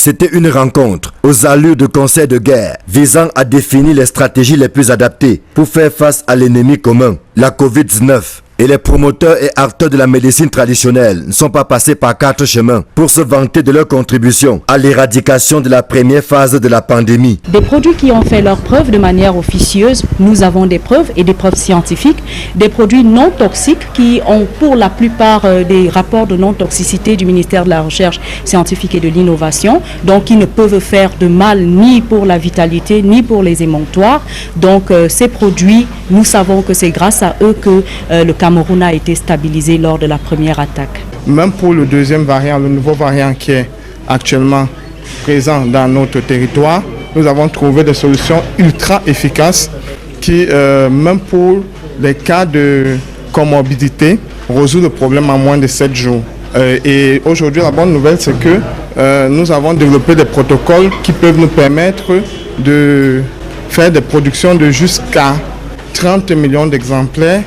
C'était une rencontre aux allures de conseil de guerre visant à définir les stratégies les plus adaptées pour faire face à l'ennemi commun, la Covid-19. Et les promoteurs et acteurs de la médecine traditionnelle ne sont pas passés par 4 chemins pour se vanter de leur contribution à l'éradication de la première phase de la pandémie. Des produits qui ont fait leurs preuves de manière officieuse, nous avons des preuves et des preuves scientifiques, des produits non toxiques qui ont pour la plupart des rapports de non-toxicité du ministère de la Recherche scientifique et de l'Innovation, donc qui ne peuvent faire de mal ni pour la vitalité ni pour les émonctoires. Donc ces produits, nous savons que c'est grâce à eux que le Cameroun a été stabilisé lors de la première attaque. Même pour le deuxième variant, le nouveau variant qui est actuellement présent dans notre territoire, nous avons trouvé des solutions ultra efficaces qui, même pour les cas de comorbidité, résout le problème en moins de 7 jours. Et aujourd'hui, la bonne nouvelle, c'est que nous avons développé des protocoles qui peuvent nous permettre de faire des productions de jusqu'à 30 millions d'exemplaires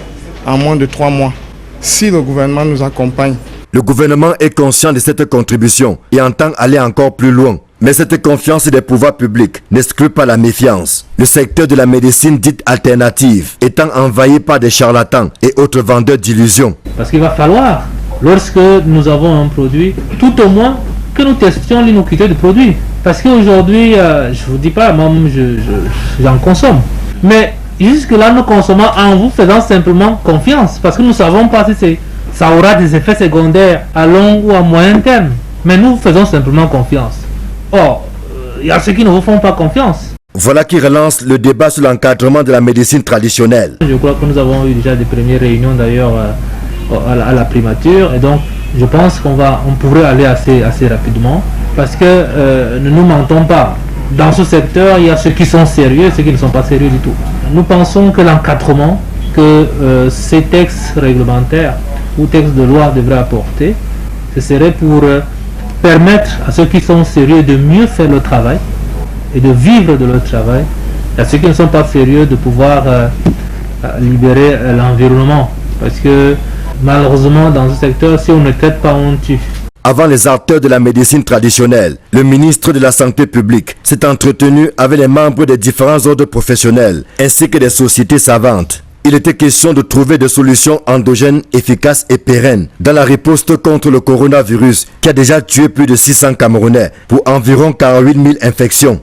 en moins de 3 mois, si le gouvernement nous accompagne. Le gouvernement est conscient de cette contribution et entend aller encore plus loin. Mais cette confiance des pouvoirs publics n'exclut pas la méfiance. Le secteur de la médecine dite alternative étant envahi par des charlatans et autres vendeurs d'illusions. Parce qu'il va falloir, lorsque nous avons un produit, tout au moins que nous testions l'innocuité du produit. Parce qu'aujourd'hui, je ne vous dis pas, moi-même j'en consomme. Mais jusque-là, nous consommons en vous faisant simplement confiance. Parce que nous ne savons pas si ça aura des effets secondaires à long ou à moyen terme. Mais nous faisons simplement confiance. Or, il y a ceux qui ne vous font pas confiance. Voilà qui relance le débat sur l'encadrement de la médecine traditionnelle. Je crois que nous avons eu déjà des premières réunions d'ailleurs à la primature. Et donc, je pense qu'on pourrait aller assez rapidement. Parce que ne nous mentons pas. Dans ce secteur, il y a ceux qui sont sérieux et ceux qui ne sont pas sérieux du tout. Nous pensons que l'encadrement que ces textes réglementaires ou textes de loi devraient apporter, ce serait pour permettre à ceux qui sont sérieux de mieux faire leur travail et de vivre de leur travail, et à ceux qui ne sont pas sérieux de pouvoir libérer l'environnement. Parce que malheureusement, dans ce secteur, si on ne traite pas, on tue. Avant les acteurs de la médecine traditionnelle, le ministre de la Santé publique s'est entretenu avec les membres des différents ordres professionnels ainsi que des sociétés savantes. Il était question de trouver des solutions endogènes efficaces et pérennes dans la riposte contre le coronavirus qui a déjà tué plus de 600 Camerounais pour environ 48 000 infections.